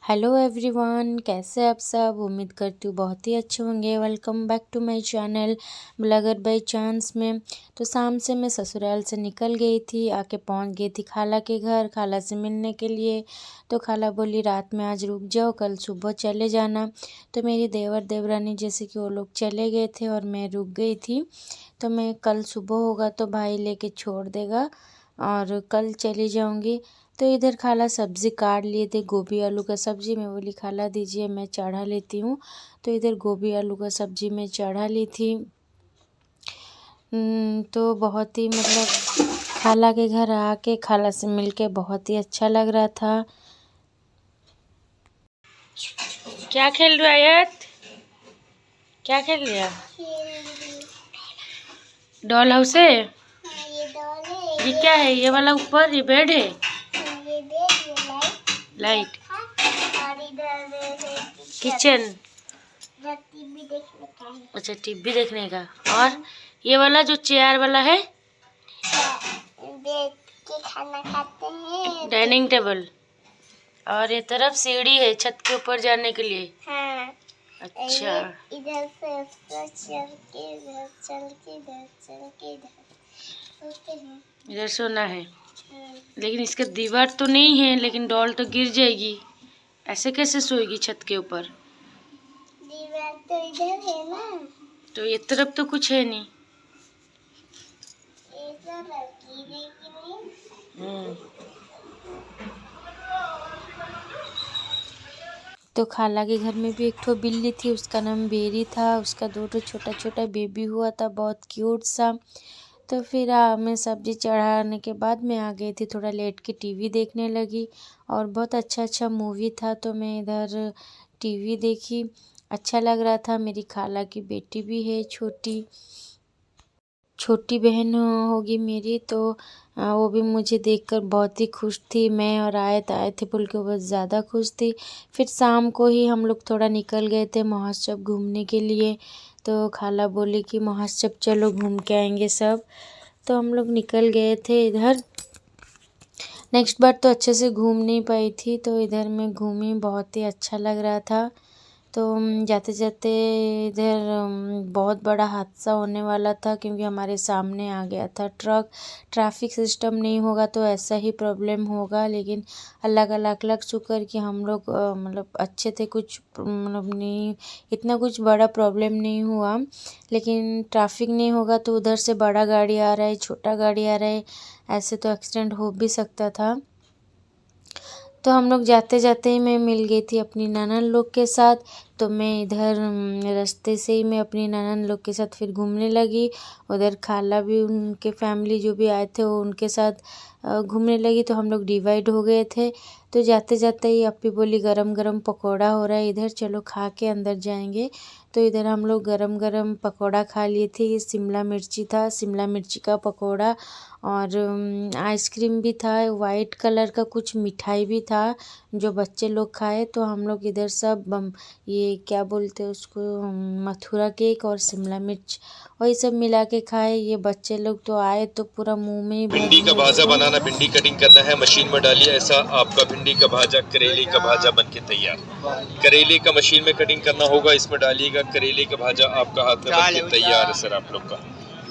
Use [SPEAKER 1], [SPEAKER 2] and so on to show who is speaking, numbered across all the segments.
[SPEAKER 1] Hello everyone, कैसे आप सब। उम्मीद करती हूँ बहुत ही अच्छे होंगे। Welcome back to my channel blogger by chance में। तो शाम से मैं ससुराल से निकल गई थी, आके पहुँच गई थी खाला के घर, खाला से मिलने के लिए। तो खाला बोली रात में आज रुक जाओ, कल सुबह चले जाना। तो मेरी देवर देवरानी जैसे कि वो लोग चले गए थे और मैं रुक गई थी। तो मैं कल सुबह होगा तो भाई लेके छोड़ देगा और कल चली जाऊँगी। तो इधर खाला सब्ज़ी काट लिए थे, गोभी आलू का सब्ज़ी। मैं बोली खाला दीजिए, मैं चढ़ा लेती हूँ। तो इधर गोभी आलू का सब्ज़ी मैं चढ़ा ली थी। तो बहुत ही खाला के घर आके खाला से मिलके बहुत ही अच्छा लग रहा था। क्या खेल रहा है आयत? क्या खेल रहा? डॉल हाउस है। ये क्या है? ये वाला ऊपर ये बेड है। Light kitchen. अच्छा, टीवी देखने का। और ये वाला जो चेयर वाला है, बैठ के खाना खाते हैं। Dining table. और ये तरफ सीढ़ी है छत के ऊपर जाने के लिए। हाँ। अच्छा, इधर से चल के इधर चल के इधर चल के इधर सोना है। लेकिन इसका दीवार तो नहीं है, लेकिन डॉल तो गिर जाएगी। ऐसे कैसे सोएगी छत के ऊपर? दीवार तो इधर है ना। तो ये तरफ तो कुछ है नहीं। तो खाला के घर में भी एक ठो बिल्ली थी, उसका नाम बेरी था। उसका दो ठो छोटा छोटा बेबी हुआ था, बहुत क्यूट सा। तो फिर मैं सब्जी चढ़ाने के बाद मैं आ गई थी, थोड़ा लेट के टीवी देखने लगी। और बहुत अच्छा अच्छा मूवी था, तो मैं इधर टीवी देखी। अच्छा लग रहा था। मेरी खाला की बेटी भी है, छोटी बहन होगी मेरी। तो वो भी मुझे देखकर बहुत ही खुश थी। मैं और आए थे बोल के बहुत ज़्यादा खुश थी। फिर शाम को ही हम लोग थोड़ा निकल गए थे महोत्सव घूमने के लिए। तो खाला बोली कि महोत्सव चलो घूम के आएंगे सब। तो हम लोग निकल गए थे इधर। नेक्स्ट बार तो अच्छे से घूम नहीं पाई थी, तो इधर मैं घूमी, बहुत ही अच्छा लग रहा था। तो जाते जाते इधर बहुत बड़ा हादसा होने वाला था, क्योंकि हमारे सामने आ गया था ट्रक। ट्रैफिक सिस्टम नहीं होगा तो ऐसा ही प्रॉब्लम होगा, लेकिन अल्लाह का लाख लाख शुक्र कि हम लोग अच्छे थे। कुछ नहीं, इतना कुछ बड़ा प्रॉब्लम नहीं हुआ। लेकिन ट्रैफिक नहीं होगा तो उधर से बड़ा गाड़ी आ रहा है, छोटा गाड़ी आ रहा है, ऐसे तो एक्सीडेंट हो भी सकता था। तो हम लोग जाते जाते ही मैं मिल गई थी अपनी ननद लोग के साथ। तो मैं इधर रास्ते से ही मैं अपनी ननद लोग के साथ फिर घूमने लगी। उधर खाला भी, उनके फैमिली जो भी आए थे वो उनके साथ घूमने लगी। तो हम लोग डिवाइड हो गए थे। तो जाते जाते ही अपी बोली गरम गरम पकौड़ा हो रहा है इधर, चलो खा के अंदर जाएंगे। तो इधर हम लोग गरम गरम पकौड़ा खा लिए थे। ये शिमला मिर्ची था, शिमला मिर्ची का पकौड़ा। और आइसक्रीम भी था, वाइट कलर का कुछ मिठाई भी था जो बच्चे लोग खाए। तो हम लोग इधर सब ये क्या बोलते हैं उसको, मथुरा केक और शिमला मिर्च वही सब मिला के खाए। ये बच्चे लोग तो आए तो पूरा मुंह में ही भर
[SPEAKER 2] भिंडी का
[SPEAKER 1] दिया
[SPEAKER 2] भाजा
[SPEAKER 1] इसको।
[SPEAKER 2] बनाना, भिंडी कटिंग करना है, मशीन में डालिए। ऐसा आपका भिंडी का भाजा, करेले का भाजा बनके तैयार। करेले का मशीन में कटिंग करना होगा, इसमें डालिएगा। करेले का भाजा आपका हाथ में बनके तैयार है सर आप लोग का।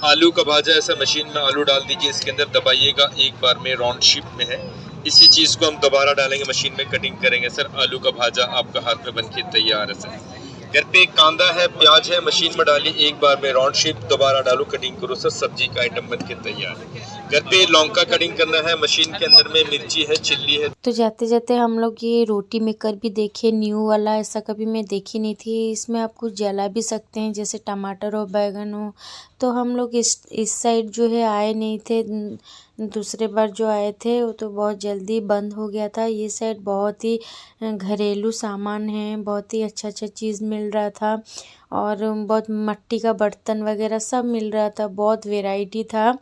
[SPEAKER 2] आलू का भाजा, ऐसा मशीन में आलू डाल दीजिए, इसके अंदर दबाइएगा, एक बार में राउंड शेप में है। इसी चीज को हम दोबारा डालेंगे, मशीन में कटिंग करेंगे सर। आलू का भाजा आपका हाथ में बनके तैयार है सर। घर पे एक कांदा है, प्याज है, मशीन में डालिए, एक बार में राउंड शेप, दोबारा डालो, कटिंग करो सर। सब्जी का आइटम बनके तैयार है। घर पे लौंका कटिंग करना है, मशीन के अंदर में मिर्ची है, चिल्ली है।
[SPEAKER 1] तो जाते जाते हम लोग ये रोटी मेकर भी देखे, न्यू वाला, ऐसा कभी मैं देखी नहीं थी। इसमें आप कुछ जला भी सकते हैं, जैसे टमाटर हो, बैगन हो। तो हम लोग इस साइड जो है आए नहीं थे। दूसरे बार जो आए थे वो तो बहुत जल्दी बंद हो गया था। ये साइड बहुत ही घरेलू सामान है, बहुत ही अच्छा अच्छा चीज़ मिल रहा था। और बहुत मिट्टी का बर्तन वगैरह सब मिल रहा था, बहुत वैरायटी था।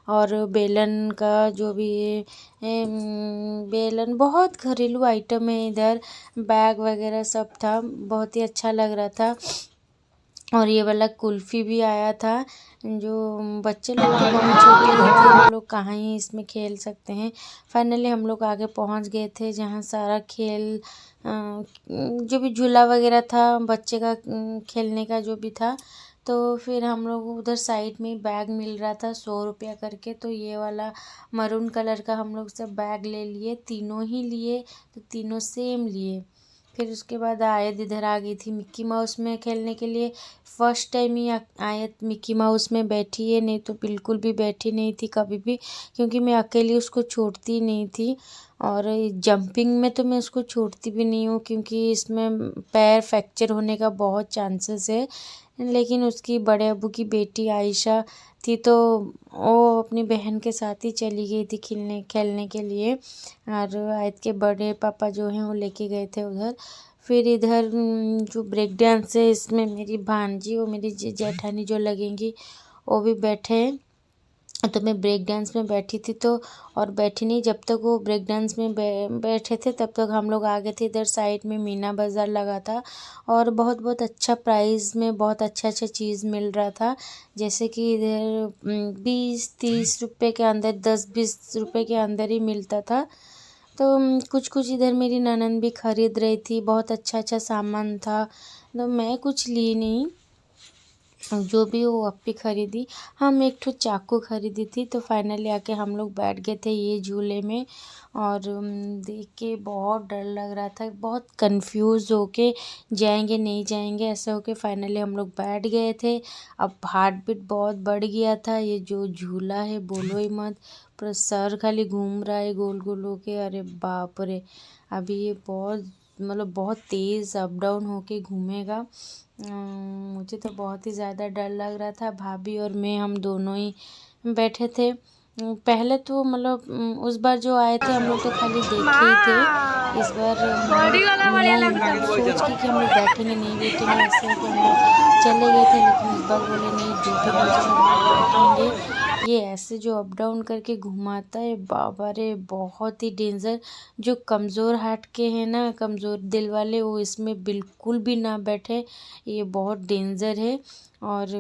[SPEAKER 1] और बेलन का जो भी बेलन, बहुत घरेलू आइटम है इधर। बैग वगैरह सब था, बहुत ही अच्छा लग रहा था। और ये वाला कुल्फ़ी भी आया था। जो बच्चे लोग तो बहुत छोटे थे, वो लोग कहाँ ही इसमें खेल सकते हैं। फाइनली हम लोग आगे पहुंच गए थे, जहाँ सारा खेल जो भी झूला वगैरह था बच्चे का, खेलने का जो भी था। तो फिर हम लोग उधर साइड में बैग मिल रहा था 100 रुपया करके, तो ये वाला मरून कलर का हम लोग सब बैग ले लिए, तीनों ही लिए, तो तीनों सेम लिए। फिर उसके बाद आयत इधर आ गई थी मिक्की माउस में खेलने के लिए। फर्स्ट टाइम ही आयत मिक्की माउस में बैठी है, नहीं तो बिल्कुल भी बैठी नहीं थी कभी भी, क्योंकि मैं अकेली उसको छोड़ती नहीं थी। और जंपिंग में तो मैं उसको छोड़ती भी नहीं हूँ, क्योंकि इसमें पैर फ्रैक्चर होने का बहुत चांसेस है। लेकिन उसकी बड़े अब्बू की बेटी आयशा थी, तो वो अपनी बहन के साथ ही चली गई थी खेलने के लिए। और आयत के बड़े पापा जो हैं वो लेके गए थे उधर। फिर इधर जो ब्रेक डांस है, इसमें मेरी भांजी और मेरी जेठानी जो लगेंगी वो भी बैठे हैं। तो मैं ब्रेक डांस में बैठी थी, तो और बैठी नहीं, जब तक वो ब्रेक डांस में बैठे थे तब तक हम लोग आगे थे। इधर साइड में मीना बाज़ार लगा था, और बहुत बहुत अच्छा प्राइस में बहुत अच्छा चीज़ मिल रहा था। जैसे कि इधर 20-30 रुपये के अंदर, 10-20 रुपये के अंदर ही मिलता था। तो कुछ कुछ इधर मेरी ननद भी ख़रीद रही थी, बहुत अच्छा सामान था। तो मैं कुछ ली नहीं, जो भी वो अप्पी ख़रीदी। हम एक ठो चाकू ख़रीदी थी। तो फाइनली आके हम लोग बैठ गए थे ये झूले में, और देख के बहुत डर लग रहा था, बहुत कंफ्यूज होके जाएंगे नहीं जाएंगे ऐसा होके फाइनली हम लोग बैठ गए थे। अब हार्ट बीट बहुत बढ़ गया था। ये जो झूला है बोलो ही मत, पूरा सर खाली घूम रहा है गोल गोल होके, अरे बाप रे। अभी ये बहुत तेज़ अप डाउन होके घूमेगा। मुझे तो बहुत ही ज़्यादा डर लग रहा था। भाभी और मैं हम दोनों ही बैठे थे। पहले तो उस बार जो आए थे हम लोग तो खाली देखे ही थे। इस बार मैं सोच के कि हम लोग बैठेंगे नहीं बैठेंगे ऐसे कि हम लोग चले गए थे, लेकिन इस बार बोले नहीं, जो भी हो जाए हम लोग बैठेंगे। ये ऐसे जो अप डाउन करके घुमाता है, बाबा रे बहुत ही डेंजर। जो कमज़ोर हार्ट के हैं ना, कमज़ोर दिल वाले, वो इसमें बिल्कुल भी ना बैठे, ये बहुत डेंजर है। और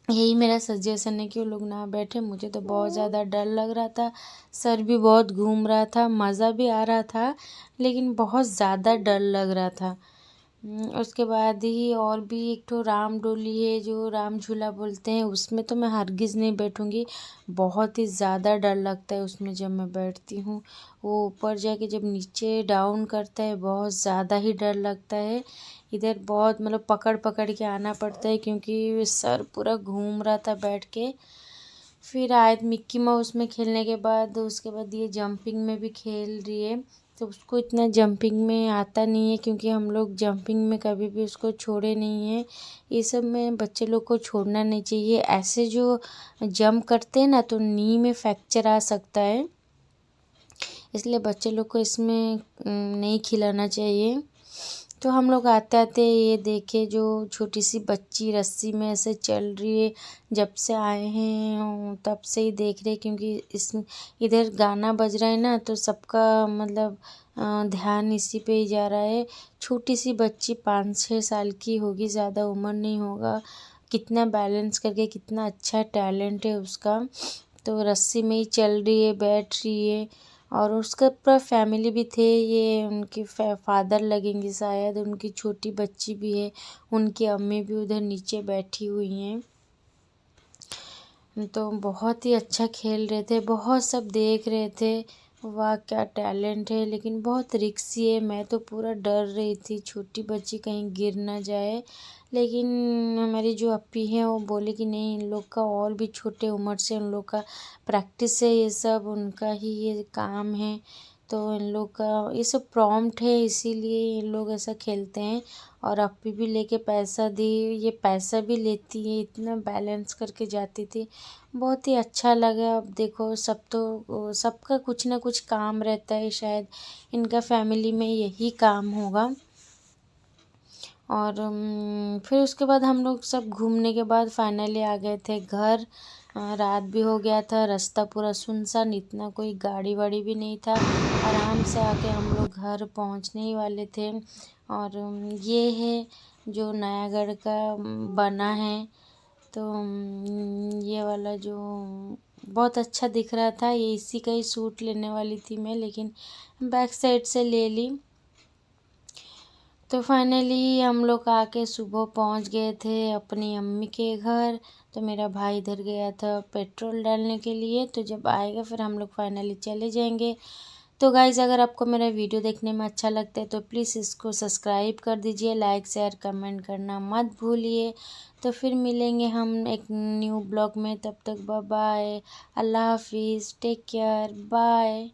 [SPEAKER 1] यही मेरा सजेशन है कि वो लोग ना बैठे। मुझे तो बहुत ज़्यादा डर लग रहा था, सर भी बहुत घूम रहा था, मज़ा भी आ रहा था, लेकिन बहुत ज़्यादा डर लग रहा था। उसके बाद ही और भी एक तो राम डोली है, जो राम झूला बोलते हैं, उसमें तो मैं हरगिज़ नहीं बैठूंगी। बहुत ही ज़्यादा डर लगता है उसमें जब मैं बैठती हूँ। वो ऊपर जाके जब नीचे डाउन करता है, बहुत ज़्यादा ही डर लगता है। इधर बहुत पकड़ पकड़ के आना पड़ता है, क्योंकि सर पूरा घूम रहा था बैठ के। फिर आए मिक्की माउस में खेलने के बाद, उसके बाद ये जंपिंग में भी खेल रही है। तो उसको इतना जंपिंग में आता नहीं है, क्योंकि हम लोग जंपिंग में कभी भी उसको छोड़े नहीं हैं। ये सब में बच्चे लोग को छोड़ना नहीं चाहिए। ऐसे जो जंप करते हैं ना, तो नी में फ्रैक्चर आ सकता है, इसलिए बच्चे लोग को इसमें नहीं खिलाना चाहिए। तो हम लोग आते आते ये देखे, जो छोटी सी बच्ची रस्सी में ऐसे चल रही है। जब से आए हैं तब से ही देख रहे, क्योंकि इधर गाना बज रहा है ना, तो सबका ध्यान इसी पे ही जा रहा है। छोटी सी बच्ची 5-6 साल की होगी, ज़्यादा उम्र नहीं होगा। कितना बैलेंस करके, कितना अच्छा टैलेंट है उसका। तो रस्सी में ही चल रही है, बैठ रही है। और उसका पूरा फैमिली भी थे, ये उनके फादर लगेंगे शायद, उनकी छोटी बच्ची भी है, उनकी अम्मी भी उधर नीचे बैठी हुई हैं। तो बहुत ही अच्छा खेल रहे थे, बहुत सब देख रहे थे, वाह क्या टैलेंट है। लेकिन बहुत रिक्सी है, मैं तो पूरा डर रही थी छोटी बच्ची कहीं गिर ना जाए। लेकिन हमारी जो अप्पी हैं वो बोले कि नहीं, इन लोग का और भी छोटे उम्र से उन लोग का प्रैक्टिस है, ये सब उनका ही ये काम है। तो इन लोग का ये सब प्रॉम्प्ट है, इसीलिए इन लोग ऐसा खेलते हैं। और अप्पी भी लेके पैसा दी, ये पैसा भी लेती है, इतना बैलेंस करके जाती थी, बहुत ही अच्छा लगा। अब देखो, सबका कुछ ना कुछ काम रहता है, शायद इनका फैमिली में यही काम होगा। और फिर उसके बाद हम लोग सब घूमने के बाद फाइनली आ गए थे घर। रात भी हो गया था, रास्ता पूरा सुनसान, इतना कोई गाड़ी वाड़ी भी नहीं था। आराम से आके हम लोग घर पहुंचने ही वाले थे। और ये है जो नयागढ़ का बना है, तो ये वाला जो बहुत अच्छा दिख रहा था, ये इसी का ही सूट लेने वाली थी मैं, लेकिन बैक साइड से ले ली। तो फाइनली हम लोग आके सुबह पहुंच गए थे अपनी अम्मी के घर। तो मेरा भाई इधर गया था पेट्रोल डालने के लिए, तो जब आएगा फिर हम लोग फाइनली चले जाएंगे। तो गाइज़, अगर आपको मेरा वीडियो देखने में अच्छा लगता है तो प्लीज़ इसको सब्सक्राइब कर दीजिए, लाइक शेयर कमेंट करना मत भूलिए। तो फिर मिलेंगे हम एक न्यू ब्लॉग में, तब तक बाय बाय, अल्लाह हाफिज़, टेक केयर, बाय।